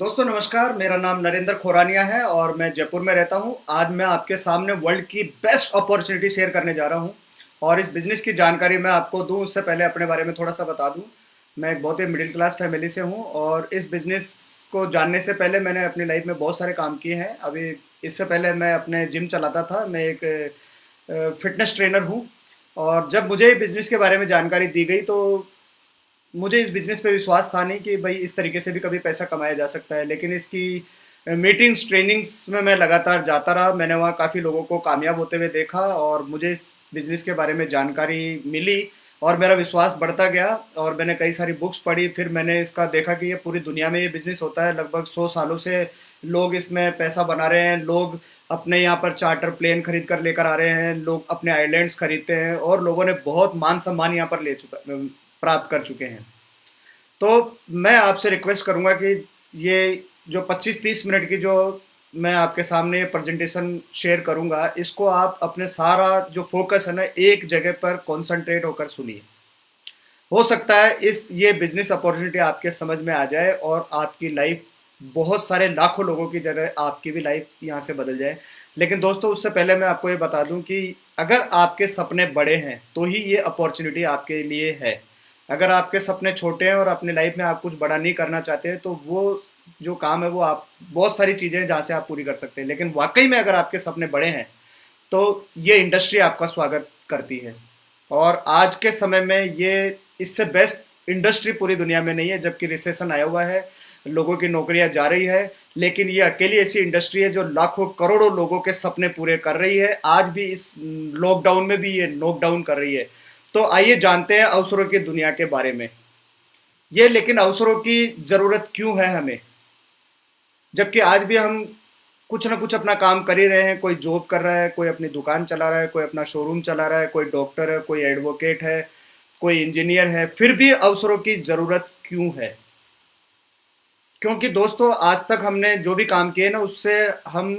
दोस्तों नमस्कार, मेरा नाम नरेंद्र खोरानिया है और मैं जयपुर में रहता हूं। आज मैं आपके सामने वर्ल्ड की बेस्ट अपॉर्चुनिटी शेयर करने जा रहा हूं और इस बिज़नेस की जानकारी मैं आपको दूं उससे पहले अपने बारे में थोड़ा सा बता दूं। मैं एक बहुत ही मिडिल क्लास फैमिली से हूं और इस बिज़नेस को जानने से पहले मैंने अपनी लाइफ में बहुत सारे काम किए हैं। अभी इससे पहले मैं अपने जिम चलाता था, मैं एक फिटनेस ट्रेनर हूँ। और जब मुझे बिज़नेस के बारे में जानकारी दी गई तो मुझे इस बिज़नेस पे विश्वास था नहीं कि भाई इस तरीके से भी कभी पैसा कमाया जा सकता है। लेकिन इसकी मीटिंग्स, ट्रेनिंग्स में मैं लगातार जाता रहा। मैंने वहाँ काफ़ी लोगों को कामयाब होते हुए देखा और मुझे इस बिज़नेस के बारे में जानकारी मिली और मेरा विश्वास बढ़ता गया। और मैंने कई सारी बुक्स पढ़ी, फिर मैंने इसका देखा कि ये पूरी दुनिया में ये बिज़नेस होता है। लगभग 100 सालों से लोग इसमें पैसा बना रहे हैं। लोग अपने यहाँ पर चार्टर प्लेन खरीद कर लेकर आ रहे हैं, लोग अपने आइलैंड्स खरीदते हैं और लोगों ने बहुत मान सम्मान यहाँ पर प्राप्त कर चुके हैं। तो मैं आपसे रिक्वेस्ट करूंगा कि ये जो 25-30 मिनट की जो मैं आपके सामने प्रेजेंटेशन शेयर करूंगा, इसको आप अपने सारा जो फोकस है ना एक जगह पर कंसंट्रेट होकर सुनिए। हो सकता है इस ये बिजनेस अपॉर्चुनिटी आपके समझ में आ जाए और आपकी लाइफ बहुत सारे लाखों लोगों की जगह आपकी भी लाइफ यहाँ से बदल जाए। लेकिन दोस्तों उससे पहले मैं आपको ये बता दूं कि अगर आपके सपने बड़े हैं तो ही ये अपॉर्चुनिटी आपके लिए है। अगर आपके सपने छोटे हैं और अपनी लाइफ में आप कुछ बड़ा नहीं करना चाहते हैं तो वो जो काम है वो आप बहुत सारी चीज़ें हैं जहाँ से आप पूरी कर सकते हैं। लेकिन वाकई में अगर आपके सपने बड़े हैं तो ये इंडस्ट्री आपका स्वागत करती है। और आज के समय में ये इससे बेस्ट इंडस्ट्री पूरी दुनिया में नहीं है। जबकि रिसेशन आया हुआ है, लोगों की नौकरियां जा रही है, लेकिन ये अकेली ऐसी इंडस्ट्री है जो लाखों करोड़ों लोगों के सपने पूरे कर रही है। आज भी इस लॉकडाउन में भी ये नॉकडाउन कर रही है। तो आइए जानते हैं अवसरों की दुनिया के बारे में। ये लेकिन अवसरों की जरूरत क्यों है हमें, जबकि आज भी हम कुछ ना कुछ अपना काम कर ही रहे हैं। कोई जॉब कर रहा है, कोई अपनी दुकान चला रहा है, कोई अपना शोरूम चला रहा है, कोई डॉक्टर है, कोई एडवोकेट है, कोई इंजीनियर है। फिर भी अवसरों की ज़रूरत क्यों है? क्योंकि दोस्तों आज तक हमने जो भी काम किए ना उससे हम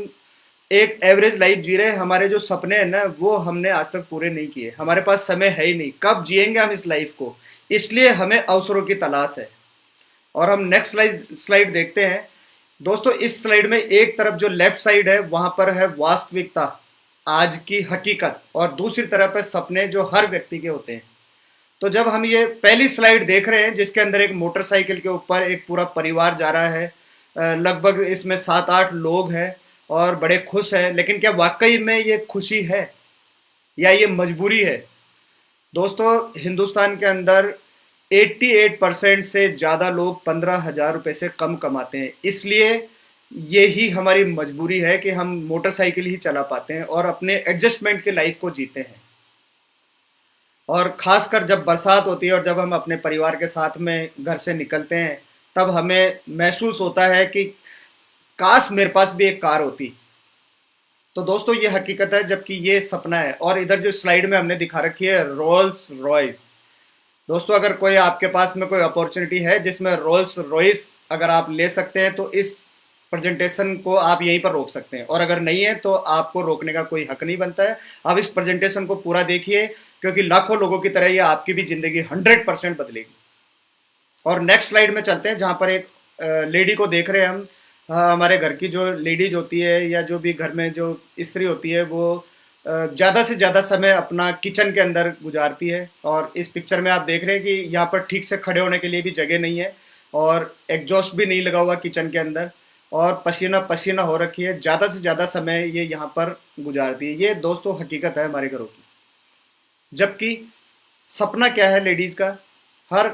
एक एवरेज लाइफ जी रहे हैं। हमारे जो सपने हैं ना वो हमने आज तक पूरे नहीं किए। हमारे पास समय है ही नहीं, कब जिएंगे हम इस लाइफ को। इसलिए हमें अवसरों की तलाश है। और हम नेक्स्ट स्लाइड देखते हैं। दोस्तों इस स्लाइड में एक तरफ जो लेफ्ट साइड है वहां पर है वास्तविकता, आज की हकीकत, और दूसरी तरफ है सपने जो हर व्यक्ति के होते हैं। तो जब हम ये पहली स्लाइड देख रहे हैं जिसके अंदर एक मोटरसाइकिल के ऊपर एक पूरा परिवार जा रहा है, लगभग इसमें 7-8 लोग हैं और बड़े खुश हैं। लेकिन क्या वाकई में ये खुशी है या ये मजबूरी है? दोस्तों हिंदुस्तान के अंदर 88% से ज़्यादा लोग 15,000 रुपये से कम कमाते हैं। इसलिए यही हमारी मजबूरी है कि हम मोटरसाइकिल ही चला पाते हैं और अपने एडजस्टमेंट की लाइफ को जीते हैं। और खासकर जब बरसात होती है और जब हम अपने परिवार के साथ में घर से निकलते हैं तब हमें महसूस होता है कि काश मेरे पास भी एक कार होती। तो दोस्तों ये हकीकत है, जबकि ये सपना है। और इधर जो स्लाइड में हमने दिखा रखी है रोल्स रॉयस। दोस्तों अगर कोई आपके पास में कोई अपॉर्चुनिटी है जिसमें रोल्स रॉयस अगर आप ले सकते हैं तो इस प्रेजेंटेशन को आप यहीं पर रोक सकते हैं। और अगर नहीं है तो आपको रोकने का कोई हक नहीं बनता है। आप इस प्रेजेंटेशन को पूरा देखिए क्योंकि लाखों लोगों की तरह ये आपकी भी जिंदगी 100% बदलेगी। और नेक्स्ट स्लाइड में चलते हैं जहां पर एक लेडी को देख रहे हैं हम। हमारे घर की जो लेडीज होती है या जो भी घर में जो स्त्री होती है वो ज़्यादा से ज़्यादा समय अपना किचन के अंदर गुजारती है। और इस पिक्चर में आप देख रहे हैं कि यहाँ पर ठीक से खड़े होने के लिए भी जगह नहीं है और एग्जॉस्ट भी नहीं लगा हुआ किचन के अंदर, और पसीना पसीना हो रखी है। ज़्यादा से ज़्यादा समय ये यहाँ पर गुजारती है। ये दोस्तों हकीकत है हमारे घरों की। जबकि सपना क्या है लेडीज़ का? हर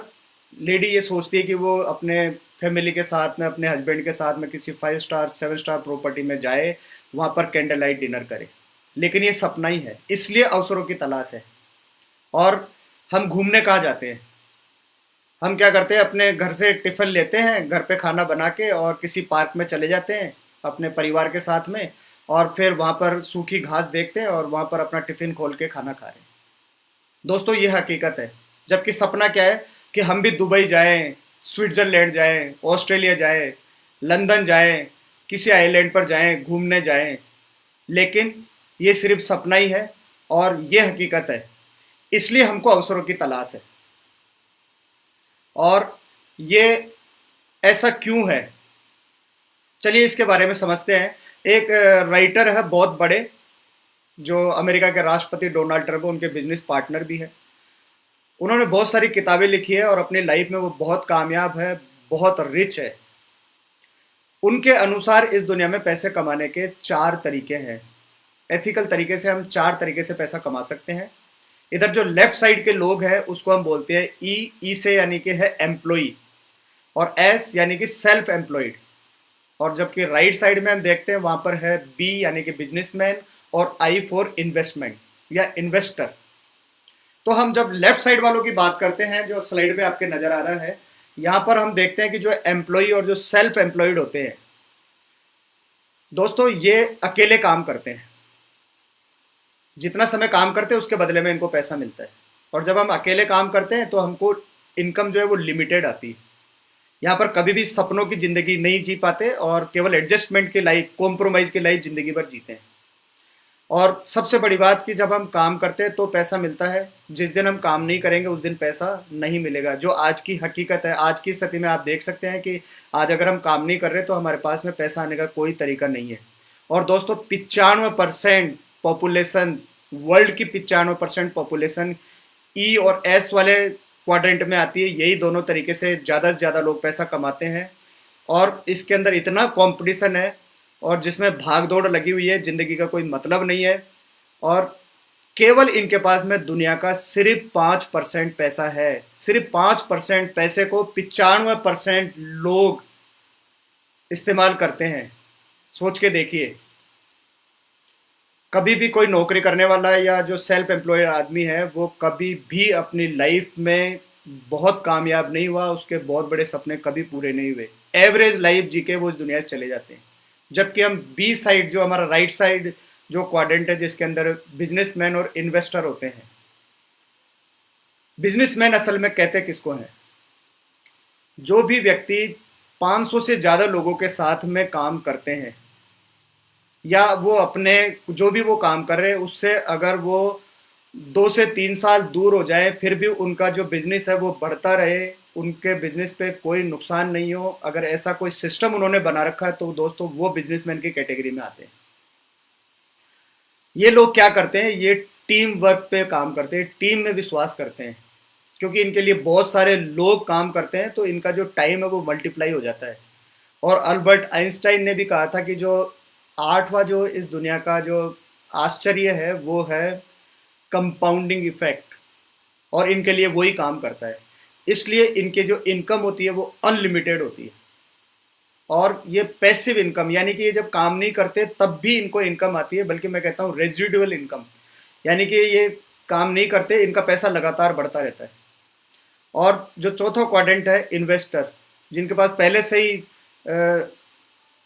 लेडी ये सोचती है कि वो अपने फैमिली के साथ में, अपने हस्बैंड के साथ में किसी 5 स्टार 7 स्टार प्रॉपर्टी में जाए, वहाँ पर कैंडल लाइट डिनर करे। लेकिन ये सपना ही है, इसलिए अवसरों की तलाश है। और हम घूमने कहाँ जाते हैं? हम क्या करते हैं, अपने घर से टिफ़िन लेते हैं घर पे खाना बना के और किसी पार्क में चले जाते हैं अपने परिवार के साथ में, और फिर वहाँ पर सूखी घास देखते हैं और वहाँ पर अपना टिफ़िन खोल के खाना खा रहे हैं। दोस्तों ये हकीकत है। जबकि सपना क्या है कि हम भी दुबई जाएं, स्विट्ज़रलैंड जाएं, ऑस्ट्रेलिया जाएं, लंदन जाएं, किसी आइलैंड पर जाएं, घूमने जाएं। लेकिन ये सिर्फ सपना ही है और ये हकीकत है। इसलिए हमको अवसरों की तलाश है। और ये ऐसा क्यों है? चलिए इसके बारे में समझते हैं। एक राइटर है बहुत बड़े, जो अमेरिका के राष्ट्रपति डोनाल्ड ट्रंप उनके बिजनेस पार्टनर भी है। उन्होंने बहुत सारी किताबें लिखी है और अपनी लाइफ में वो बहुत कामयाब है, बहुत रिच है। उनके अनुसार इस दुनिया में पैसे कमाने के 4 तरीके हैं। एथिकल तरीके से हम 4 तरीके से पैसा कमा सकते हैं। इधर जो लेफ्ट साइड के लोग हैं उसको हम बोलते हैं ई से यानी कि है एम्प्लॉई, और एस यानी कि सेल्फ एम्प्लॉयड। और जबकि राइट साइड में हम देखते हैं वहां पर है बी यानी कि बिजनेसमैन, और आई फॉर इन्वेस्टमेंट या इन्वेस्टर। तो हम जब लेफ्ट साइड वालों की बात करते हैं, जो स्लाइड में आपके नजर आ रहा है, यहां पर हम देखते हैं कि जो एम्प्लॉय और जो सेल्फ एम्प्लॉयड होते हैं दोस्तों, ये अकेले काम करते हैं। जितना समय काम करते हैं उसके बदले में इनको पैसा मिलता है। और जब हम अकेले काम करते हैं तो हमको इनकम जो है वो लिमिटेड आती है। यहाँ पर कभी भी सपनों की जिंदगी नहीं जी पाते और केवल एडजस्टमेंट की लाइफ, कॉम्प्रोमाइज की लाइफ जिंदगी भर जीते हैं। और सबसे बड़ी बात कि जब हम काम करते हैं तो पैसा मिलता है, जिस दिन हम काम नहीं करेंगे उस दिन पैसा नहीं मिलेगा, जो आज की हकीकत है। आज की स्थिति में आप देख सकते हैं कि आज अगर हम काम नहीं कर रहे तो हमारे पास में पैसा आने का कोई तरीका नहीं है। और दोस्तों 95% पॉपुलेशन, वर्ल्ड की 95% पॉपुलेशन ई और एस वाले क्वाड्रेंट में आती है। यही दोनों तरीके से ज़्यादा लोग पैसा कमाते हैं। और इसके अंदर इतना कंपटीशन है और जिसमें भाग दौड़ लगी हुई है, ज़िंदगी का कोई मतलब नहीं है। और केवल इनके पास में दुनिया का सिर्फ 5% पैसा है। सिर्फ 5% पैसे को 95% लोग इस्तेमाल करते हैं। सोच के देखिए, कभी भी कोई नौकरी करने वाला है या जो सेल्फ एम्प्लॉयड आदमी है वो कभी भी अपनी लाइफ में बहुत कामयाब नहीं हुआ, उसके बहुत बड़े सपने कभी पूरे नहीं हुए। एवरेज लाइफ जी के वो इस दुनिया से चले जाते हैं। जबकि हम बी साइड, जो हमारा राइट साइड जो क्वाड्रेंट है, जिसके अंदर बिजनेसमैन और इन्वेस्टर होते हैं। बिजनेसमैन असल में कहते किसको हैं? जो भी व्यक्ति 500 से ज़्यादा लोगों के साथ में काम करते हैं, या वो अपने जो भी वो काम कर रहे हैं उससे अगर वो 2 से 3 साल दूर हो जाए फिर भी उनका जो बिजनेस है वो बढ़ता रहे, उनके बिजनेस पे कोई नुकसान नहीं हो, अगर ऐसा कोई सिस्टम उन्होंने बना रखा है तो दोस्तों वो बिजनेसमैन की कैटेगरी में आते हैं। ये लोग क्या करते हैं? ये टीम वर्क पे काम करते हैं, टीम में विश्वास करते हैं। क्योंकि इनके लिए बहुत सारे लोग काम करते हैं तो इनका जो टाइम है वो मल्टीप्लाई हो जाता है। और अल्बर्ट आइंस्टाइन ने भी कहा था कि जो 8वां जो इस दुनिया का जो आश्चर्य है वो है कंपाउंडिंग इफेक्ट, और इनके लिए वही काम करता है। इसलिए इनके जो इनकम होती है वो अनलिमिटेड होती है। और ये पैसिव इनकम, यानी कि ये जब काम नहीं करते तब भी इनको इनकम आती है, बल्कि मैं कहता हूँ रेजिडुअल इनकम, यानी कि ये काम नहीं करते, इनका पैसा लगातार बढ़ता रहता है। और जो चौथा क्वाड्रेंट है इन्वेस्टर, जिनके पास पहले से ही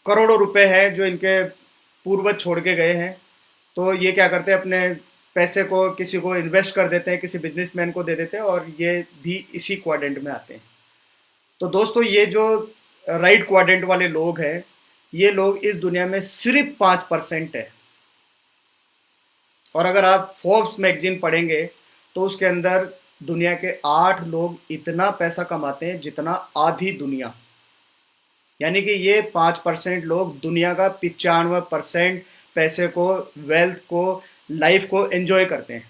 करोड़ों रुपए हैं जो इनके पूर्वज छोड़ के गए हैं, तो ये क्या करते हैं? अपने पैसे को किसी को इन्वेस्ट कर देते हैं, किसी बिजनेसमैन को दे देते हैं, और ये भी इसी क्वाड्रेंट में आते हैं। तो दोस्तों ये जो राइट क्वाड्रेंट वाले लोग हैं, ये लोग इस दुनिया में सिर्फ 5% है। और अगर आप फोर्ब्स मैगजीन पढ़ेंगे तो उसके अंदर दुनिया के 8 लोग इतना पैसा कमाते हैं जितना आधी दुनिया। यानी कि ये 5% लोग दुनिया का 95% पैसे को, वेल्थ को, लाइफ को एंजॉय करते हैं।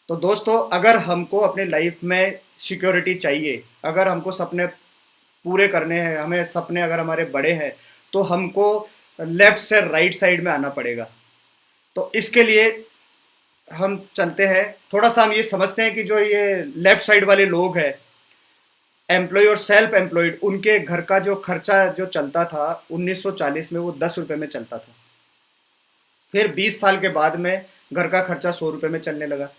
तो दोस्तों अगर हमको अपने लाइफ में सिक्योरिटी चाहिए, अगर हमको सपने पूरे करने हैं, हमें सपने अगर हमारे बड़े हैं, तो हमको लेफ्ट से राइट साइड में आना पड़ेगा। तो इसके लिए हम चलते हैं, थोड़ा सा हम ये समझते हैं कि जो ये लेफ्ट साइड वाले लोग हैं, एम्प्लॉय और सेल्फ एम्प्लॉयड, उनके घर का जो खर्चा जो चलता था 1940 में वो 10 रुपये में चलता था। फिर 20 साल के बाद में घर का खर्चा 100 रुपये में चलने लगा।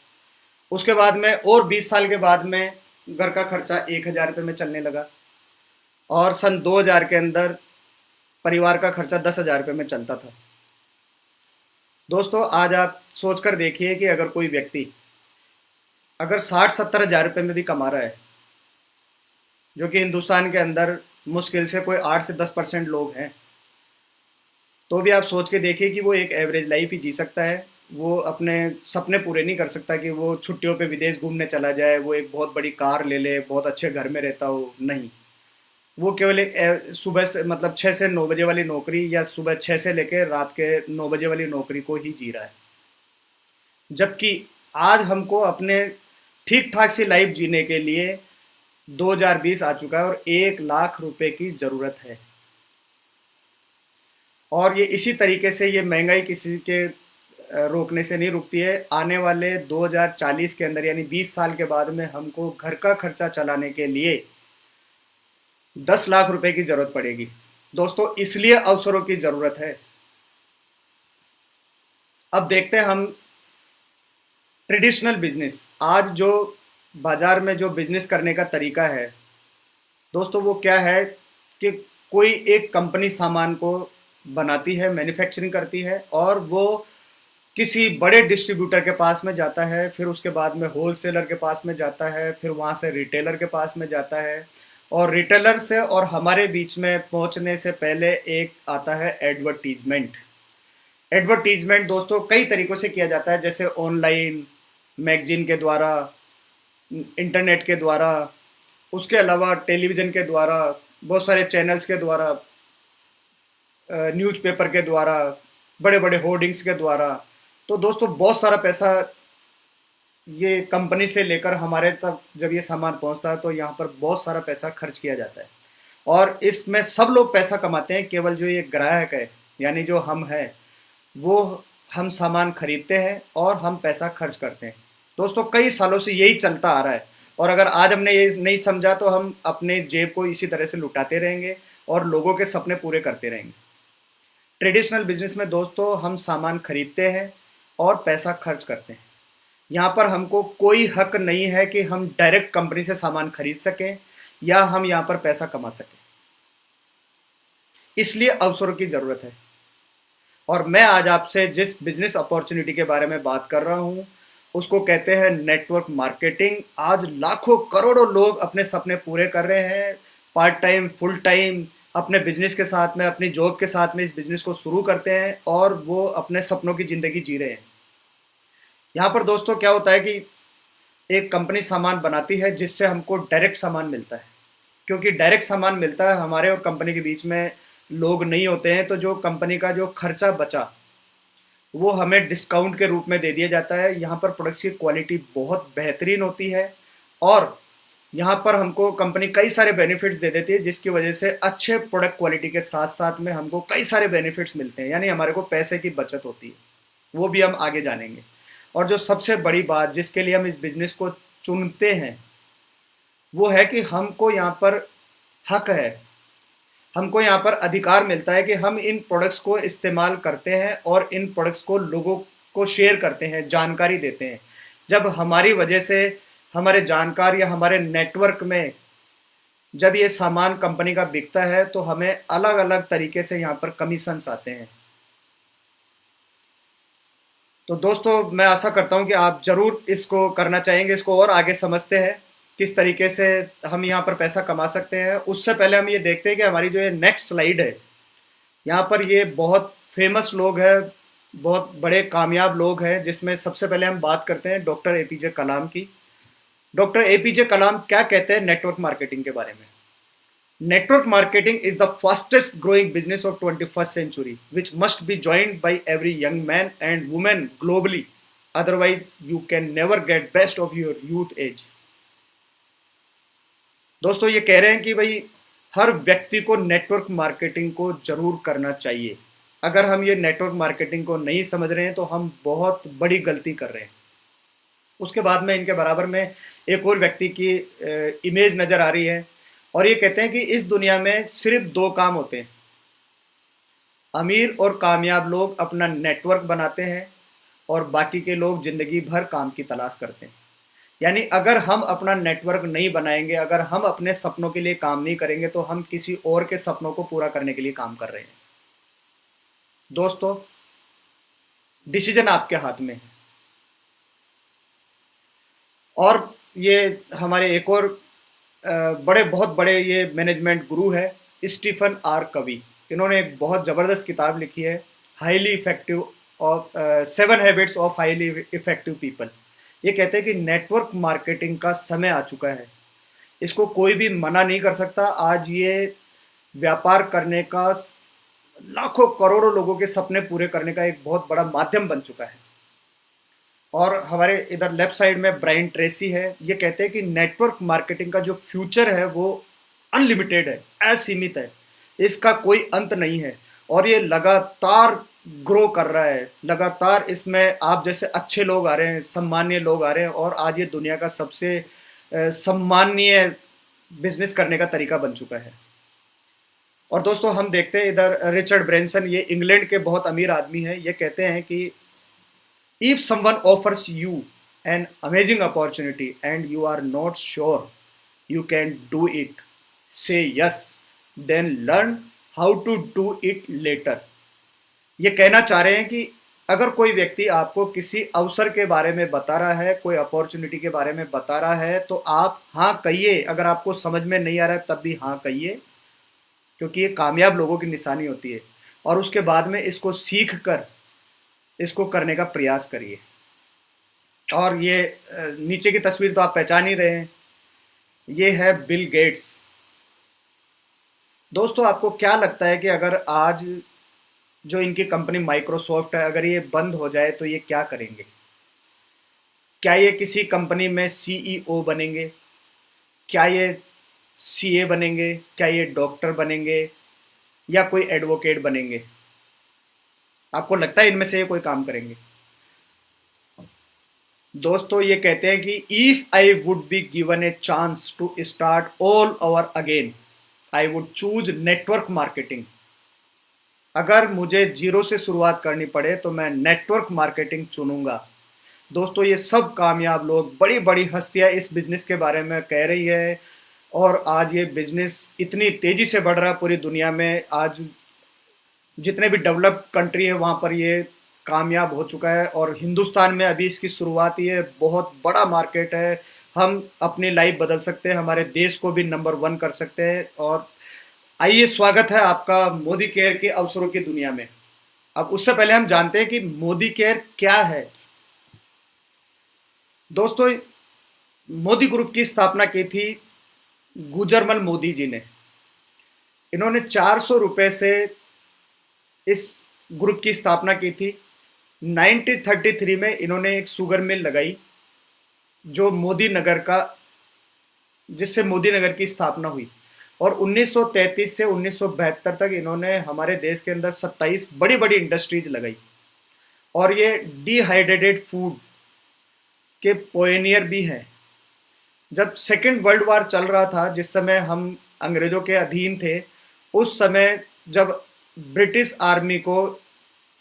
उसके बाद में और 20 साल के बाद में घर का खर्चा 1000 रुपये में चलने लगा। और सन 2000 के अंदर परिवार का खर्चा 10,000 रुपये में चलता था। दोस्तों आज आप सोचकर देखिए कि अगर कोई व्यक्ति अगर 60-70 हज़ार रुपये में भी कमा रहा है, जो कि हिंदुस्तान के अंदर मुश्किल से कोई 8 से 10% लोग हैं, तो भी आप सोच के देखिए कि वो एक एवरेज लाइफ ही जी सकता है। वो अपने सपने पूरे नहीं कर सकता कि वो छुट्टियों पे विदेश घूमने चला जाए, वो एक बहुत बड़ी कार ले ले, बहुत अच्छे घर में रहता हो, नहीं। वो केवल एक सुबह से मतलब 6 से 9 बजे वाली नौकरी या सुबह 6 से लेके रात के 9 बजे वाली नौकरी को ही जी रहा है। जबकि आज हमको अपने ठीक-ठाक सी लाइफ जीने के लिए 2020 आ चुका है और 1 लाख रुपए की ज़रूरत है। और ये इसी तरीके से ये महँगाई किसी के रोकने से नहीं रुकती है। आने वाले 2040 के अंदर यानी 20 साल के बाद में हमको घर का खर्चा चलाने के लिए 10 लाख रुपए की ज़रूरत पड़ेगी। दोस्तों, इसलिए अवसरों की ज़रूरत है। अब देखते हैं हम ट्रेडिशनल बिजनेस, आज जो बाजार में जो बिजनेस करने का तरीका है दोस्तों, वो क्या है कि कोई एक कंपनी सामान को बनाती है, मैन्युफैक्चरिंग करती है और वो किसी बड़े डिस्ट्रीब्यूटर के पास में जाता है, फिर उसके बाद में होलसेलर के पास में जाता है, फिर वहाँ से रिटेलर के पास में जाता है और रिटेलर से और हमारे बीच में पहुँचने से पहले एक आता है एडवर्टीजमेंट। एडवर्टीजमेंट दोस्तों कई तरीक़ों से किया जाता है, जैसे ऑनलाइन, मैगज़ीन के द्वारा, इंटरनेट के द्वारा, उसके अलावा टेलीविज़न के द्वारा, बहुत सारे चैनल्स के द्वारा, न्यूज़पेपर के द्वारा, बड़े-बड़े होर्डिंग्स के द्वारा। तो दोस्तों बहुत सारा पैसा ये कंपनी से लेकर हमारे तक जब ये सामान पहुंचता है तो यहाँ पर बहुत सारा पैसा खर्च किया जाता है और इसमें सब लोग पैसा कमाते हैं, केवल जो ये ग्राहक है यानी जो हम हैं वो हम सामान खरीदते हैं और हम पैसा खर्च करते हैं। दोस्तों कई सालों से यही चलता आ रहा है और अगर आज हमने ये नहीं समझा तो हम अपने जेब को इसी तरह से लुटाते रहेंगे और लोगों के सपने पूरे करते रहेंगे। ट्रेडिशनल बिजनेस में दोस्तों हम सामान खरीदते हैं और पैसा खर्च करते हैं। यहाँ पर हमको कोई हक नहीं है कि हम डायरेक्ट कंपनी से सामान खरीद सकें या हम यहाँ पर पैसा कमा सकें, इसलिए अवसरों की ज़रूरत है। और मैं आज आपसे जिस बिजनेस अपॉर्चुनिटी के बारे में बात कर रहा हूँ उसको कहते हैं नेटवर्क मार्केटिंग। आज लाखों करोड़ों लोग अपने सपने पूरे कर रहे हैं, पार्ट टाइम, फुल टाइम, अपने बिजनेस के साथ में, अपनी जॉब के साथ में इस बिजनेस को शुरू करते हैं और वो अपने सपनों की ज़िंदगी जी रहे हैं। यहाँ पर दोस्तों क्या होता है कि एक कंपनी सामान बनाती है जिससे हमको डायरेक्ट सामान मिलता है, क्योंकि डायरेक्ट सामान मिलता है, हमारे और कंपनी के बीच में लोग नहीं होते हैं, तो जो कंपनी का जो खर्चा बचा वो हमें डिस्काउंट के रूप में दे दिया जाता है। यहाँ पर प्रोडक्ट्स की क्वालिटी बहुत बेहतरीन होती है और यहाँ पर हमको कंपनी कई सारे बेनिफिट्स दे देती है, जिसकी वजह से अच्छे प्रोडक्ट क्वालिटी के साथ साथ में हमको कई सारे बेनिफिट्स मिलते हैं, यानी हमारे को पैसे की बचत होती है, वो भी हम आगे जानेंगे। और जो सबसे बड़ी बात जिसके लिए हम इस बिज़नेस को चुनते हैं वो है कि हमको यहाँ पर हक है, हमको यहाँ पर अधिकार मिलता है कि हम इन प्रोडक्ट्स को इस्तेमाल करते हैं और इन प्रोडक्ट्स को लोगों को शेयर करते हैं, जानकारी देते हैं। जब हमारी वजह से हमारे जानकार या हमारे नेटवर्क में जब ये सामान कंपनी का बिकता है तो हमें अलग अलग तरीके से यहाँ पर कमीशंस आते हैं। तो दोस्तों मैं आशा करता हूँ कि आप ज़रूर इसको करना चाहेंगे, इसको और आगे समझते हैं किस तरीके से हम यहाँ पर पैसा कमा सकते हैं। उससे पहले हम ये देखते हैं कि हमारी जो ये नेक्स्ट स्लाइड है, यहाँ पर ये बहुत फेमस लोग हैं, बहुत बड़े कामयाब लोग हैं, जिसमें सबसे पहले हम बात करते हैं डॉक्टर एपीजे कलाम की। डॉक्टर एपीजे कलाम क्या कहते हैं नेटवर्क मार्केटिंग के बारे में? Network marketing is the fastest growing business of 21st century, which must be joined by every young man and woman globally. Otherwise, you can never get best of your youth age. दोस्तों ये कह रहे हैं कि भाई हर व्यक्ति को network marketing को जरूर करना चाहिए। अगर हम ये नेटवर्क मार्केटिंग को नहीं समझ रहे हैं तो हम बहुत बड़ी गलती कर रहे हैं। उसके बाद में इनके बराबर में एक और व्यक्ति की इमेज नज़र आ रही है और ये कहते हैं कि इस दुनिया में सिर्फ दो काम होते हैं, अमीर और कामयाब लोग अपना नेटवर्क बनाते हैं और बाकी के लोग ज़िंदगी भर काम की तलाश करते हैं। यानी अगर हम अपना नेटवर्क नहीं बनाएंगे, अगर हम अपने सपनों के लिए काम नहीं करेंगे तो हम किसी और के सपनों को पूरा करने के लिए काम कर रहे हैं। दोस्तों डिसीजन आपके हाथ में है। और ये हमारे एक और बहुत बड़े ये मैनेजमेंट गुरु है स्टीफन आर कवी। इन्होंने एक बहुत ज़बरदस्त किताब लिखी है, highly effective of 7 habits of highly effective people. ये कहते हैं कि नेटवर्क मार्केटिंग का समय आ चुका है। इसको कोई भी मना नहीं कर सकता। आज ये व्यापार करने का, लाखों करोड़ों लोगों के सपने पूरे करने का एक बहुत बड़ा माध्यम बन चुका है। और हमारे इधर लेफ्ट साइड में ब्रायन ट्रेसी है। ये कहते हैं कि नेटवर्क मार्केटिंग का जो फ्यूचर है वो अनलिमिटेड है, असीमित है, इसका कोई अंत नहीं है। और ये लगातार ग्रो कर रहा है, लगातार इसमें आप जैसे अच्छे लोग आ रहे हैं, सम्मानीय लोग आ रहे हैं, और आज ये दुनिया का सबसे सम्मानीय बिजनेस करने का तरीका बन चुका है। और दोस्तों हम देखते हैं इधर रिचर्ड ब्रेंसन, ये इंग्लैंड के बहुत अमीर आदमी है। ये कहते हैं कि if someone offers you an amazing opportunity and you are not sure you can do it, say yes, then learn how to do it later। ये कहना चाह रहे हैं कि अगर कोई व्यक्ति आपको किसी अवसर के बारे में बता रहा है, कोई अपॉर्चुनिटी के बारे में बता रहा है, तो आप हाँ कहिए। अगर आपको समझ में नहीं आ रहा है तब भी हाँ कहिए, क्योंकि ये कामयाब लोगों की निशानी होती है। और उसके बाद में इसको सीख कर इसको करने का प्रयास करिए। और ये नीचे की तस्वीर तो आप पहचान ही रहे हैं, ये है बिल गेट्स। दोस्तों आपको क्या लगता है कि अगर आज जो इनकी कंपनी माइक्रोसॉफ्ट है, अगर ये बंद हो जाए तो ये क्या करेंगे? क्या ये किसी कंपनी में सीईओ बनेंगे? क्या ये सीए बनेंगे? क्या ये डॉक्टर बनेंगे या कोई एडवोकेट बनेंगे? आपको लगता है इनमें से ये कोई काम करेंगे? दोस्तों ये कहते हैं कि if I would be given a chance to start all over again, I would choose network marketing. अगर मुझे जीरो से शुरुआत करनी पड़े तो मैं नेटवर्क मार्केटिंग चुनूंगा। दोस्तों ये सब कामयाब लोग, बड़ी बड़ी हस्तियां इस बिजनेस के बारे में कह रही है, और आज ये बिजनेस इतनी तेजी से बढ़ रहा है पूरी दुनिया में। आज जितने भी डेवलप्ड कंट्री है वहाँ पर ये कामयाब हो चुका है, और हिंदुस्तान में अभी इसकी शुरुआत ही है। बहुत बड़ा मार्केट है, हम अपनी लाइफ बदल सकते हैं, हमारे देश को भी नंबर 1 कर सकते हैं। और आइए, स्वागत है आपका मोदी केयर के अवसरों की दुनिया में। अब उससे पहले हम जानते हैं कि मोदी केयर क्या है। दोस्तों मोदी ग्रुप की स्थापना की थी गुजरमल मोदी जी ने। इन्होंने 400 रुपए से इस ग्रुप की स्थापना की थी। 1933 में इन्होंने एक शुगर मिल लगाई, जो मोदी नगर का, जिससे मोदी नगर की स्थापना हुई। और 1933 से 1972 तक इन्होंने हमारे देश के अंदर 27 बड़ी बड़ी इंडस्ट्रीज लगाई। और ये डिहाइड्रेटेड फूड के पोएनियर भी हैं। जब सेकेंड वर्ल्ड वार चल रहा था, जिस समय हम अंग्रेजों के अधीन थे, उस समय जब ब्रिटिश आर्मी को,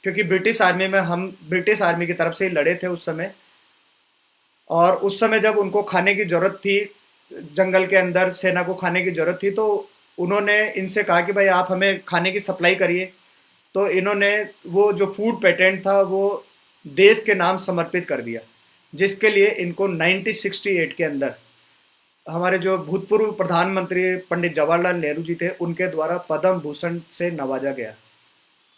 क्योंकि ब्रिटिश आर्मी में हम ब्रिटिश आर्मी की तरफ से ही लड़े थे उस समय, और उस समय जब उनको खाने की ज़रूरत थी, जंगल के अंदर सेना को खाने की ज़रूरत थी, तो उन्होंने इनसे कहा कि भाई आप हमें खाने की सप्लाई करिए। तो इन्होंने वो जो फूड पेटेंट था वो देश के नाम समर्पित कर दिया, जिसके लिए इनको 1968 के अंदर हमारे जो भूतपूर्व प्रधानमंत्री पंडित जवाहरलाल नेहरू जी थे, उनके द्वारा पद्म भूषण से नवाजा गया।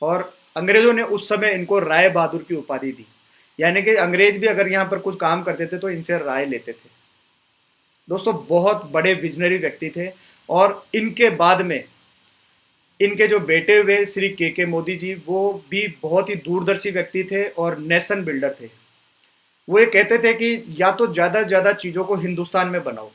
और अंग्रेजों ने उस समय इनको राय बहादुर की उपाधि दी, यानी कि अंग्रेज भी अगर यहाँ पर कुछ काम करते थे तो इनसे राय लेते थे। दोस्तों बहुत बड़े विजनरी व्यक्ति थे। और इनके बाद में इनके जो बेटे हुए श्री के मोदी जी, वो भी बहुत ही दूरदर्शी व्यक्ति थे और नेशन बिल्डर थे। वो ये कहते थे कि या तो ज़्यादा से ज़्यादा चीज़ों को हिंदुस्तान में बनाओ,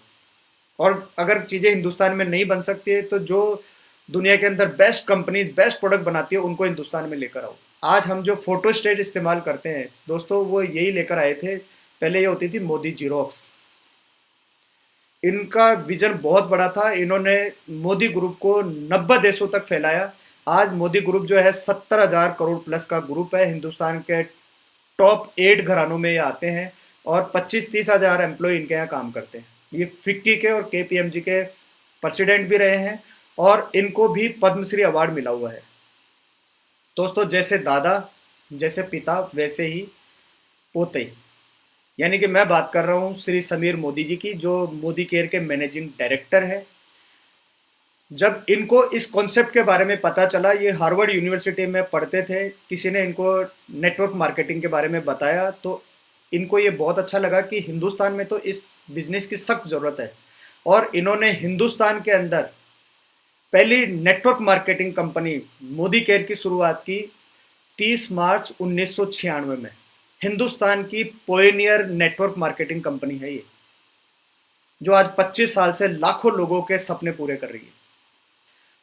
और अगर चीज़ें हिंदुस्तान में नहीं बन सकती है तो जो दुनिया के अंदर बेस्ट कंपनी बेस्ट प्रोडक्ट बनाती है उनको हिंदुस्तान में लेकर आओ। आज हम जो फोटो स्टेट इस्तेमाल करते हैं दोस्तों, वो यही लेकर आए थे। पहले ये होती थी मोदी जीरोक्स। इनका विजन बहुत बड़ा था। इन्होंने मोदी ग्रुप को 90 देशों तक फैलाया। आज मोदी ग्रुप जो है 70,000 करोड़ प्लस का ग्रुप है। हिंदुस्तान के टॉप 8 घरानों में ये आते हैं, और 25-30 हज़ार एम्प्लॉय इनके यहाँ काम करते हैं। ये फिक्की के और KPMG के प्रेसिडेंट भी रहे हैं, और इनको भी पद्मश्री अवार्ड मिला हुआ है। दोस्तों जैसे दादा, जैसे पिता, वैसे ही पोते। यानी कि मैं बात कर रहा हूँ श्री समीर मोदी जी की, जो मोदी केयर के मैनेजिंग डायरेक्टर है। जब इनको इस कॉन्सेप्ट के बारे में पता चला, ये हार्वर्ड यूनिवर्सिटी में पढ़ते थे, किसी ने इनको नेटवर्क मार्केटिंग के बारे में बताया, तो इनको ये बहुत अच्छा लगा कि हिंदुस्तान में तो इस बिजनेस की सख्त ज़रूरत है। और इन्होंने हिंदुस्तान के अंदर पहली network marketing company Modi care की शुरुआत की 30 मार्च 1996 में। हिंदुस्तान की पोयनियर नेटवर्क मार्केटिंग कंपनी है ये, जो आज 25 साल से लाखों लोगों के सपने पूरे कर रही है।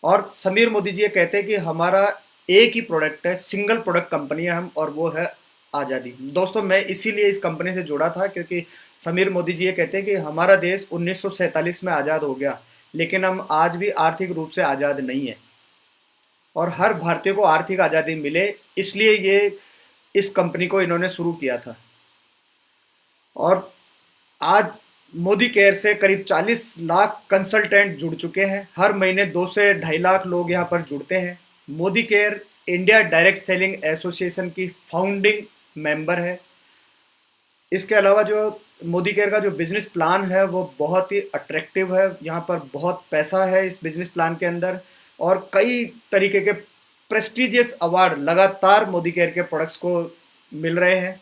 और समीर मोदी जी ये कहते हैं कि हमारा एक ही प्रोडक्ट है, सिंगल प्रोडक्ट कंपनी है हम, और वो है आज़ादी। दोस्तों, मैं इसीलिए इस कंपनी से जुड़ा था क्योंकि समीर मोदी जी ये कहते हैं कि हमारा देश 1947 में आज़ाद हो गया, लेकिन हम आज भी आर्थिक रूप से आज़ाद नहीं है, और हर भारतीय को आर्थिक आज़ादी मिले, इसलिए ये इस कंपनी को इन्होंने शुरू किया था। और आज मोदी केयर से करीब 40 लाख कंसल्टेंट जुड़ चुके हैं। हर महीने 2 से 2.5 लाख लोग यहाँ पर जुड़ते हैं। Modi care India direct selling association की फाउंडिंग मेंबर है। इसके अलावा जो मोदी केयर का जो बिजनेस प्लान है वो बहुत ही अट्रैक्टिव है। यहाँ पर बहुत पैसा है इस बिजनेस प्लान के अंदर, और कई तरीके के प्रेस्टिजियस अवार्ड लगातार मोदी केयर के प्रोडक्ट्स को मिल रहे हैं।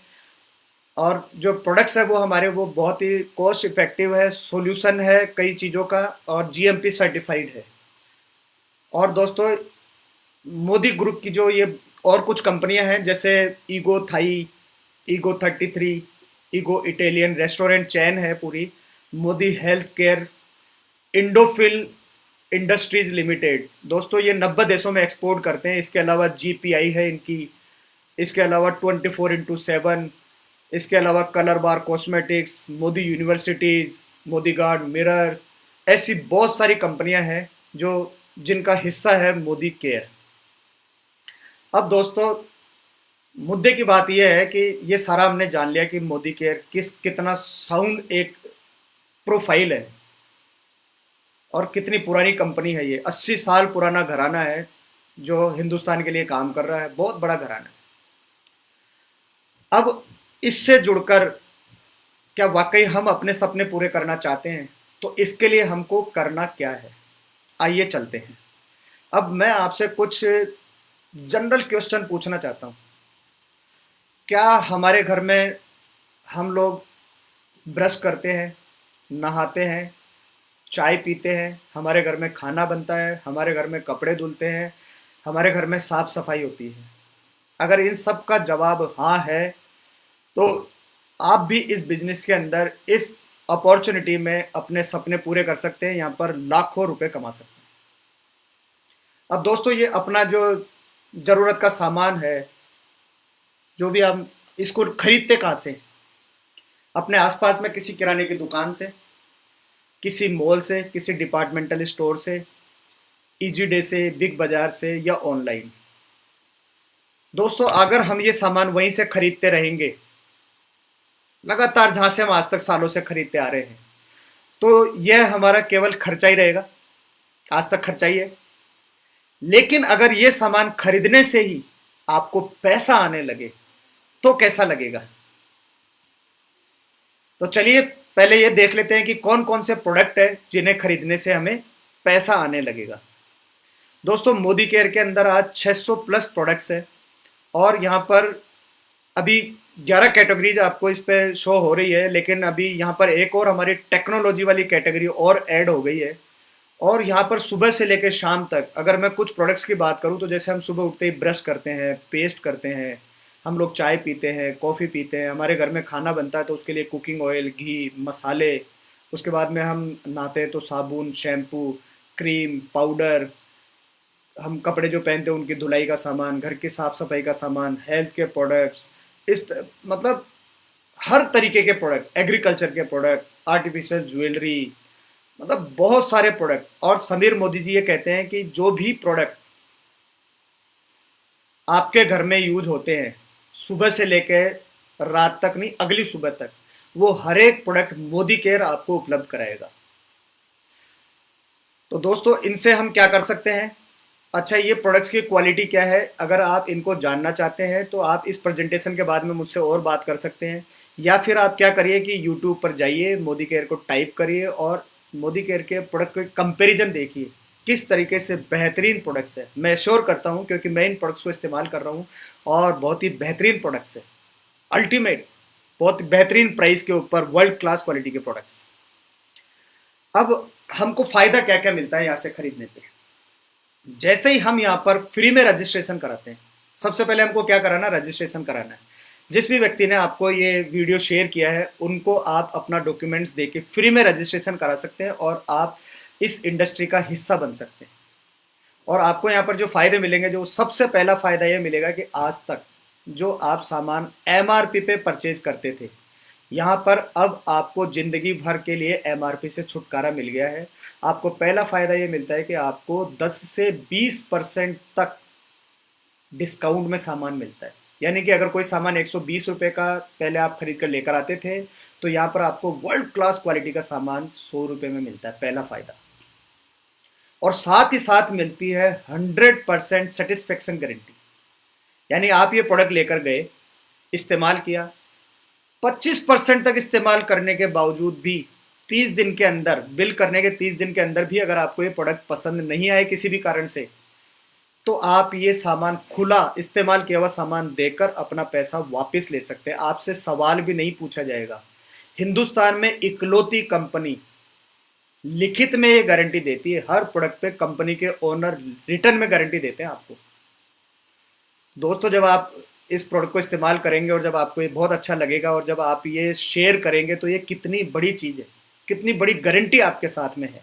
और जो प्रोडक्ट्स है वो हमारे वो बहुत ही कॉस्ट इफेक्टिव है, सॉल्यूशन है कई चीज़ों का, और जीएमपी सर्टिफाइड है। और दोस्तों, मोदी ग्रुप की जो ये और कुछ कंपनियां हैं, जैसे Ego Thai, Ego 33, Ego Italian restaurant chain है पूरी, Modi health care, Indofil industries limited. दोस्तों, ये 90 देशों में एक्सपोर्ट करते हैं। इसके अलावा जीपीआई है इनकी, इसके अलावा 24x7, इसके अलावा colorbar cosmetics, Modi universities, Modi guard mirrors, ऐसी बहुत सारी कंपनियां हैं जो जिनका हिस्सा है मोदी केयर। अब दोस्तों, मुद्दे की बात यह है कि ये सारा हमने जान लिया कि मोदी केयर कितना साउंड एक प्रोफाइल है और कितनी पुरानी कंपनी है। ये 80 साल पुराना घराना है जो हिंदुस्तान के लिए काम कर रहा है, बहुत बड़ा घराना है। अब इससे जुड़कर क्या वाकई हम अपने सपने पूरे करना चाहते हैं? तो इसके लिए हमको करना क्या है, आइए चलते हैं। अब मैं आपसे कुछ जनरल क्वेश्चन पूछना चाहता हूँ। क्या हमारे घर में हम लोग ब्रश करते हैं, नहाते हैं, चाय पीते हैं, हमारे घर में खाना बनता है, हमारे घर में कपड़े धुलते हैं, हमारे घर में साफ सफाई होती है? अगर इन सब का जवाब हाँ है तो आप भी इस बिजनेस के अंदर, इस अपॉर्चुनिटी में अपने सपने पूरे कर सकते हैं, यहाँ पर लाखों रुपए कमा सकते हैं। अब दोस्तों, ये अपना जो ज़रूरत का सामान है, जो भी हम इसको खरीदते कहाँ से? अपने आसपास में किसी किराने की दुकान से, किसी मॉल से, किसी डिपार्टमेंटल स्टोर से, ईजी डे से, बिग बाजार से, या ऑनलाइन। दोस्तों, अगर हम ये सामान वहीं से खरीदते रहेंगे लगातार, जहाँ से हम आज तक सालों से खरीदते आ रहे हैं, तो यह हमारा केवल खर्चा ही रहेगा, आज तक खर्चा ही है। लेकिन अगर ये सामान खरीदने से ही आपको पैसा आने लगे तो कैसा लगेगा? तो चलिए पहले ये देख लेते हैं कि कौन कौन से प्रोडक्ट है जिन्हें खरीदने से हमें पैसा आने लगेगा। दोस्तों, मोदी केयर के अंदर आज 600 प्लस प्रोडक्ट्स है, और यहाँ पर अभी 11 कैटेगरीज आपको इस पे शो हो रही है, लेकिन अभी यहाँ पर एक और हमारी टेक्नोलॉजी वाली कैटेगरी और ऐड हो गई है। और यहाँ पर सुबह से लेकर शाम तक अगर मैं कुछ प्रोडक्ट्स की बात करूँ, तो जैसे हम सुबह उठते ही ब्रश करते हैं, पेस्ट करते हैं, हम लोग चाय पीते हैं, कॉफ़ी पीते हैं, हमारे घर में खाना बनता है तो उसके लिए कुकिंग ऑयल, घी, मसाले, उसके बाद में हम नहाते हैं तो साबुन, शैम्पू, क्रीम, पाउडर, हम कपड़े जो पहनते हैं उनकी धुलाई का सामान, घर की साफ़ सफाई का सामान, हेल्थ के प्रोडक्ट्स, मतलब हर तरीके के प्रोडक्ट, एग्रीकल्चर के प्रोडक्ट, आर्टिफिशियल ज्वेलरी, मतलब बहुत सारे प्रोडक्ट। और समीर मोदी जी ये कहते हैं कि जो भी प्रोडक्ट आपके घर में यूज होते हैं, सुबह से लेकर रात तक नहीं, अगली सुबह तक, वो हर एक प्रोडक्ट मोदी केयर आपको उपलब्ध कराएगा। तो दोस्तों, इनसे हम क्या कर सकते हैं? अच्छा, ये प्रोडक्ट्स की क्वालिटी क्या है? अगर आप इनको जानना चाहते हैं तो आप इस प्रेजेंटेशन के बाद में मुझसे और बात कर सकते हैं, या फिर आप क्या करिए कि यूट्यूब पर जाइए, मोदी केयर को टाइप करिए और मोदी केयर के प्रोडक्ट के कंपैरिजन देखिए किस तरीके से बेहतरीन प्रोडक्ट्स है। मैं श्योर करता हूँ, क्योंकि मैं इन प्रोडक्ट्स को इस्तेमाल कर रहा हूँ, और बहुत ही बेहतरीन प्रोडक्ट्स है, अल्टीमेट, बहुत बेहतरीन प्राइस के ऊपर वर्ल्ड क्लास क्वालिटी के प्रोडक्ट्स। अब हमको फायदा क्या क्या मिलता है यहाँ से खरीदने पे। जैसे ही हम यहाँ पर फ्री में रजिस्ट्रेशन कराते हैं, सबसे पहले हमको क्या कराना, रजिस्ट्रेशन कराना है। जिस भी व्यक्ति ने आपको ये वीडियो शेयर किया है उनको आप अपना डॉक्यूमेंट्स देके फ्री में रजिस्ट्रेशन करा सकते हैं और आप इस इंडस्ट्री का हिस्सा बन सकते हैं। और आपको यहाँ पर जो फायदे मिलेंगे, जो सबसे पहला फायदा ये मिलेगा कि आज तक जो आप सामान एमआरपी पे परचेज करते थे, यहाँ पर अब आपको जिंदगी भर के लिए एमआरपी से छुटकारा मिल गया है। आपको पहला फायदा ये मिलता है कि आपको 10 से 20% तक डिस्काउंट में सामान मिलता है। यानी कि अगर कोई सामान 120 रुपये का पहले आप खरीद कर लेकर आते थे, तो यहाँ पर आपको वर्ल्ड क्लास क्वालिटी का सामान 100 रुपये में मिलता है, पहला फायदा। और साथ ही साथ मिलती है 100% सेटिस्फेक्शन गारंटी। यानी आप ये प्रोडक्ट लेकर गए, इस्तेमाल किया, 25% तक इस्तेमाल करने के बावजूद भी 30 दिन के अंदर, बिल करने के 30 दिन के अंदर भी अगर आपको ये प्रोडक्ट पसंद नहीं आए किसी भी कारण से, तो आप ये सामान खुला इस्तेमाल किया हुआ सामान देकर अपना पैसा वापस ले सकते हैं। आपसे सवाल भी नहीं पूछा जाएगा। हिंदुस्तान में इकलौती कंपनी लिखित में ये गारंटी देती है, हर प्रोडक्ट पे कंपनी के ओनर रिटर्न में गारंटी देते हैं आपको। दोस्तों, जब आप इस प्रोडक्ट को इस्तेमाल करेंगे और जब आपको ये बहुत अच्छा लगेगा और जब आप ये शेयर करेंगे, तो ये कितनी बड़ी चीज़ है, कितनी बड़ी गारंटी आपके साथ में है।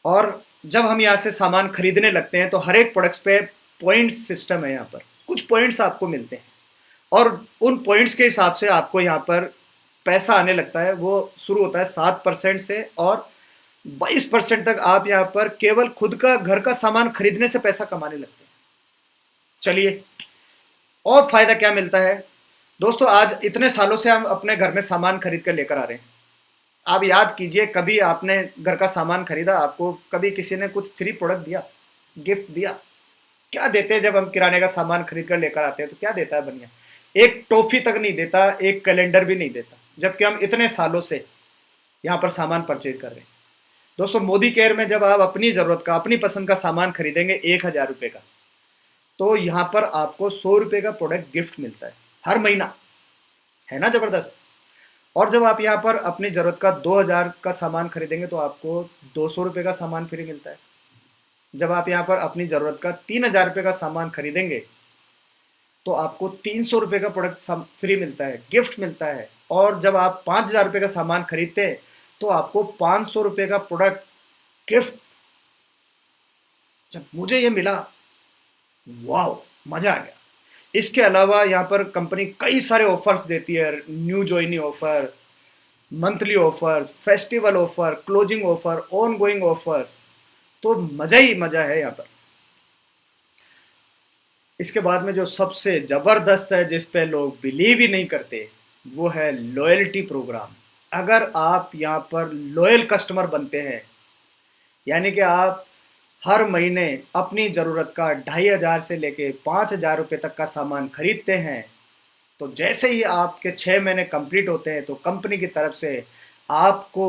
और जब हम यहाँ से सामान खरीदने लगते हैं तो हर एक प्रोडक्ट्स पे पॉइंट सिस्टम है। यहाँ पर कुछ पॉइंट्स आपको मिलते हैं और उन पॉइंट्स के हिसाब से आपको यहाँ पर पैसा आने लगता है। वो शुरू होता है 7% से और 22% तक आप यहाँ पर केवल खुद का घर का सामान खरीदने से पैसा कमाने लगते हैं। चलिए, और फायदा क्या मिलता है दोस्तों। आज इतने सालों से हम अपने घर में सामान खरीद कर लेकर आ रहे हैं। आप याद कीजिए, कभी आपने घर का सामान खरीदा, आपको कभी किसी ने कुछ फ्री प्रोडक्ट दिया, गिफ्ट दिया? क्या देते हैं जब हम किराने का सामान खरीद कर लेकर आते हैं, तो क्या देता है बढ़िया? एक टॉफी तक नहीं देता, एक कैलेंडर भी नहीं देता, जबकि हम इतने सालों से यहाँ पर सामान परचेज कर रहे हैं। दोस्तों, मोदी केयर में जब आप अपनी ज़रूरत का, अपनी पसंद का सामान खरीदेंगे 1000 रुपये का, तो यहाँ पर आपको 100 रुपये का प्रोडक्ट गिफ्ट मिलता है हर महीना। है ना ज़बरदस्त? और जब आप यहाँ पर अपनी ज़रूरत का 2000 का सामान खरीदेंगे तो आपको 200 रुपये का सामान फ्री मिलता है। जब आप यहाँ पर अपनी ज़रूरत का 3000 रुपये का सामान खरीदेंगे तो आपको 300 रुपये का प्रोडक्ट फ्री मिलता है, गिफ्ट मिलता है। और जब आप 5000 रुपये का सामान खरीदते हैं तो आपको 500 रुपये का प्रोडक्ट गिफ्ट। जब मुझे ये मिला, वाह, मज़ा आ गया। इसके अलावा यहाँ पर कंपनी कई सारे ऑफर्स देती है, new joinee offer, monthly offer, festival offer, closing offer, on going offers. तो मज़ा ही मज़ा है यहाँ पर। इसके बाद में जो सबसे ज़बरदस्त है, जिस पे लोग बिलीव ही नहीं करते, वो है लॉयल्टी प्रोग्राम। अगर आप यहाँ पर लॉयल कस्टमर बनते हैं, यानी कि आप हर महीने अपनी ज़रूरत का 2500 से लेके 5000 रुपये तक का सामान खरीदते हैं, तो जैसे ही आपके 6 महीने कंप्लीट होते हैं तो कंपनी की तरफ से आपको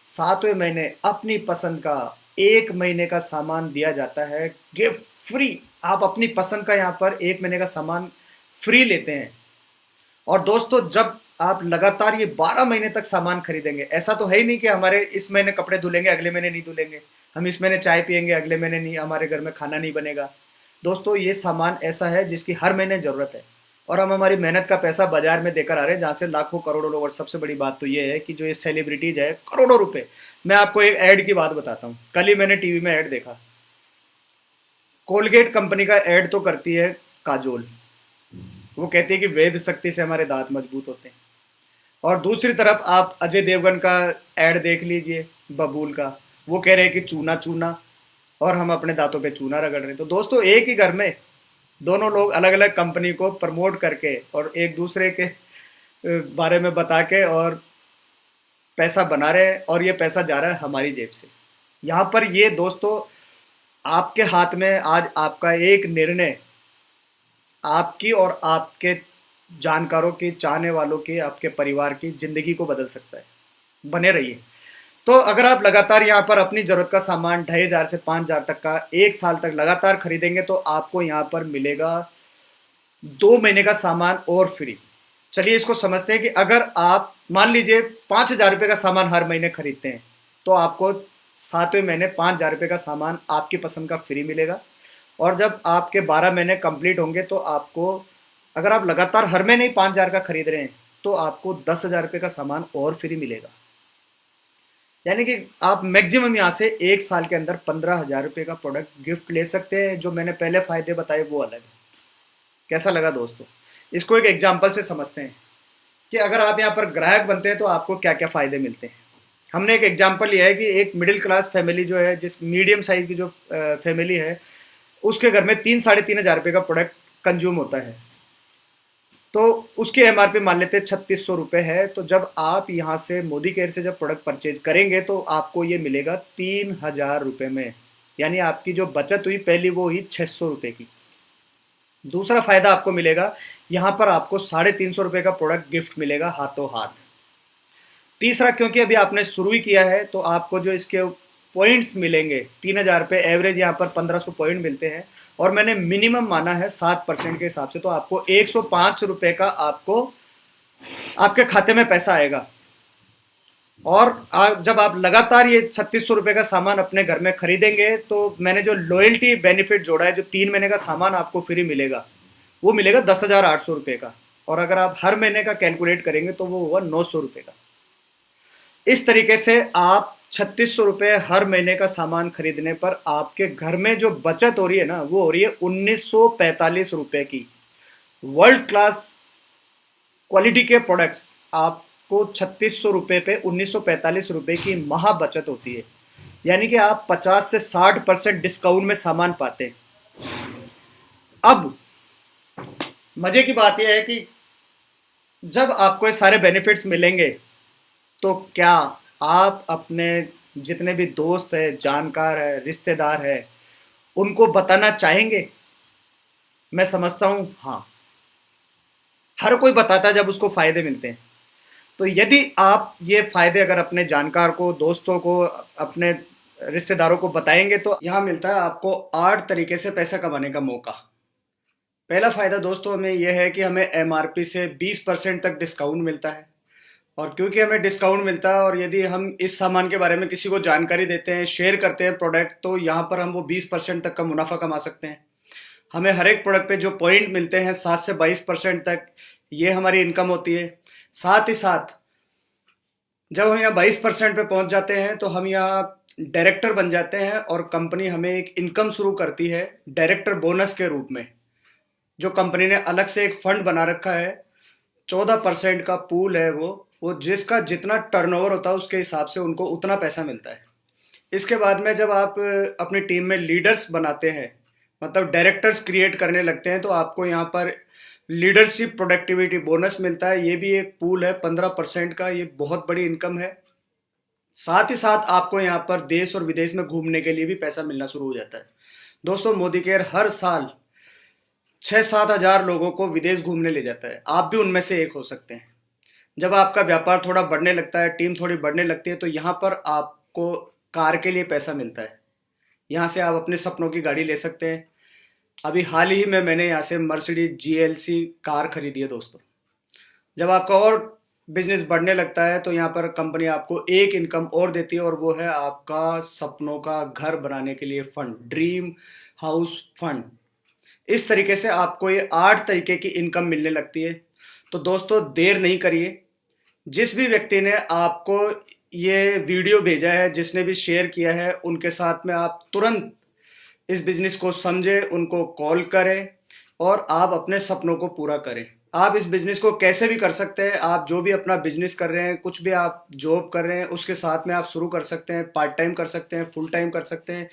7वें महीने अपनी पसंद का 1 महीने का सामान दिया जाता है, गिफ्ट फ्री। आप अपनी पसंद का यहाँ पर 1 महीने का सामान फ्री लेते हैं। और दोस्तों, जब आप लगातार ये 12 महीने तक सामान खरीदेंगे, ऐसा तो है ही नहीं कि हमारे इस महीने कपड़े धुलेंगे, अगले महीने नहीं धुलेंगे, हम इस महीने चाय पियेंगे, अगले महीने नहीं, हमारे घर में खाना नहीं बनेगा। दोस्तों, ये सामान ऐसा है जिसकी हर महीने ज़रूरत है और हम हमारी मेहनत का पैसा बाजार में देकर आ रहे हैं, जहाँ से लाखों करोड़ों लोग। और सबसे बड़ी बात तो ये है कि जो ये सेलिब्रिटीज़ है, करोड़ों रुपए। मैं आपको एक ऐड की बात बताता हूँ। कल ही मैंने टीवी में ऐड देखा। कोलगेट कंपनी का ऐड तो करती है काजोल, वो कहती है कि वेद शक्ति से हमारे दांत मजबूत होते हैं। और दूसरी तरफ आप अजय देवगन का ऐड देख लीजिए, बबूल का, वो कह रहे हैं कि चूना चूना, और हम अपने दांतों पे चूना रगड़ रहे हैं। तो दोस्तों, एक ही घर में दोनों लोग अलग अलग कंपनी को प्रमोट करके और एक दूसरे के बारे में बता के और पैसा बना रहे हैं, और ये पैसा जा रहा है हमारी जेब से। यहाँ पर ये दोस्तों, आपके हाथ में आज आपका एक निर्णय आपकी और आपके जानकारों की, चाहने वालों की, आपके परिवार की ज़िंदगी को बदल सकता है। बने रहिए। तो अगर आप लगातार यहाँ पर अपनी ज़रूरत का सामान 2500 से 5000 तक का 1 साल तक लगातार खरीदेंगे तो आपको यहाँ पर मिलेगा 2 महीने का सामान और फ्री। चलिए इसको समझते हैं कि अगर आप मान लीजिए 5000 रुपये का सामान हर महीने खरीदते हैं, तो आपको 7वें महीने 5,000 रुपये का सामान आपकी पसंद का फ्री मिलेगा। और जब आपके 12 महीने कंप्लीट होंगे तो आपको, अगर आप लगातार हर महीने ही 5,000 का खरीद रहे हैं तो आपको 10,000 रुपये का सामान और फ्री मिलेगा। यानी कि आप मैक्सिमम यहाँ से 1 साल के अंदर 15,000 रुपये का प्रोडक्ट गिफ्ट ले सकते हैं। जो मैंने पहले फायदे बताए वो अलग है। कैसा लगा दोस्तों? इसको एक एग्जाम्पल से समझते हैं कि अगर आप यहाँ पर ग्राहक बनते हैं तो आपको क्या क्या फायदे मिलते हैं। हमने एक एग्जाम्पल लिया है कि एक मिडिल क्लास फैमिली जो है, जिस मीडियम साइज की जो फैमिली है, उसके घर में 3-3,500 रुपये का प्रोडक्ट कंज्यूम होता है। तो उसकी एमआरपी मान लेते हैं 3,600 रुपये है। तो जब आप यहाँ से मोदी केयर से जब प्रोडक्ट परचेज करेंगे तो आपको ये मिलेगा 3,000 रुपये में। यानी आपकी जो बचत हुई पहली वो हुई 600 रुपये की। दूसरा फायदा आपको मिलेगा, यहाँ पर आपको 350 रुपये का प्रोडक्ट गिफ्ट मिलेगा हाथों हाथ। तीसरा, क्योंकि अभी आपने शुरू ही किया है तो आपको जो इसके पॉइंट्स मिलेंगे 3,000 रुपये, एवरेज यहाँ पर 1,500 पॉइंट मिलते हैं और मैंने मिनिमम माना है 7% के हिसाब से, तो आपको 105 रुपये का आपको आपके खाते में पैसा आएगा। और जब आप लगातार ये 3,600 रुपये का सामान अपने घर में खरीदेंगे तो मैंने जो लॉयल्टी बेनिफिट जोड़ा है, जो 3 महीने का सामान आपको फ्री मिलेगा, वो मिलेगा 10,800 रुपये का। और अगर आप हर महीने का कैलकुलेट करेंगे तो वो होगा 900 रुपये का। इस तरीके से आप 3,600 रुपये हर महीने का सामान खरीदने पर आपके घर में जो बचत हो रही है ना, वो हो रही है 1,945 रुपये की। वर्ल्ड क्लास क्वालिटी के प्रोडक्ट्स आपको 3,600 रुपये पे 1,945 रुपये की महा बचत होती है। यानी कि आप 50 से 60% डिस्काउंट में सामान पाते हैं। अब मजे की बात यह है कि जब आपको ये सारे बेनिफिट्स मिलेंगे तो क्या आप अपने जितने भी दोस्त है, जानकार है, रिश्तेदार है, उनको बताना चाहेंगे? मैं समझता हूं हाँ, हर कोई बताता है जब उसको फायदे मिलते हैं। तो यदि आप ये फायदे अगर अपने जानकार को, दोस्तों को, अपने रिश्तेदारों को बताएंगे तो यहाँ मिलता है आपको 8 तरीके से पैसा कमाने का मौका। पहला फायदा दोस्तों हमें यह है कि हमें एमआरपी से 20% तक डिस्काउंट मिलता है। और क्योंकि हमें डिस्काउंट मिलता है और यदि हम इस सामान के बारे में किसी को जानकारी देते हैं, शेयर करते हैं प्रोडक्ट, तो यहाँ पर हम वो 20% तक का मुनाफा कमा सकते हैं। हमें हर एक प्रोडक्ट पे जो पॉइंट मिलते हैं 7 से 22% तक, ये हमारी इनकम होती है। साथ ही साथ जब हम यहाँ 22% पे पहुँच जाते हैं तो हम यहाँ डायरेक्टर बन जाते हैं और कंपनी हमें एक इनकम शुरू करती है डायरेक्टर बोनस के रूप में। जो कंपनी ने अलग से एक फंड बना रखा है, 14% का पूल है वो जिसका जितना टर्नओवर होता है उसके हिसाब से उनको उतना पैसा मिलता है। इसके बाद में जब आप अपनी टीम में लीडर्स बनाते हैं, मतलब डायरेक्टर्स क्रिएट करने लगते हैं, तो आपको यहाँ पर लीडरशिप प्रोडक्टिविटी बोनस मिलता है। ये भी एक पूल है 15% का, ये बहुत बड़ी इनकम है। साथ ही साथ आपको यहाँ पर देश और विदेश में घूमने के लिए भी पैसा मिलना शुरू हो जाता है। दोस्तों, मोदी केयर हर साल 6-7 हज़ार लोगों को विदेश घूमने ले जाता है। आप भी उनमें से एक हो सकते हैं। जब आपका व्यापार थोड़ा बढ़ने लगता है, टीम थोड़ी बढ़ने लगती है, तो यहाँ पर आपको कार के लिए पैसा मिलता है। यहाँ से आप अपने सपनों की गाड़ी ले सकते हैं। अभी हाल ही में मैंने यहाँ से मर्सिडीज GLC कार खरीदी है दोस्तों। जब आपका और बिजनेस बढ़ने लगता है तो यहाँ पर कंपनी आपको एक इनकम और देती है और वो है आपका सपनों का घर बनाने के लिए फंड, ड्रीम हाउस फंड। इस तरीके से आपको ये 8 तरीके की इनकम मिलने लगती है। तो दोस्तों, देर नहीं करिए। जिस भी व्यक्ति ने आपको ये वीडियो भेजा है, जिसने भी शेयर किया है, उनके साथ में आप तुरंत इस बिजनेस को समझें, उनको कॉल करें और आप अपने सपनों को पूरा करें। आप इस बिजनेस को कैसे भी कर सकते हैं। आप जो भी अपना बिजनेस कर रहे हैं, कुछ भी आप जॉब कर रहे हैं, उसके साथ में आप शुरू कर सकते हैं, पार्ट टाइम कर सकते हैं, फुल टाइम कर सकते हैं।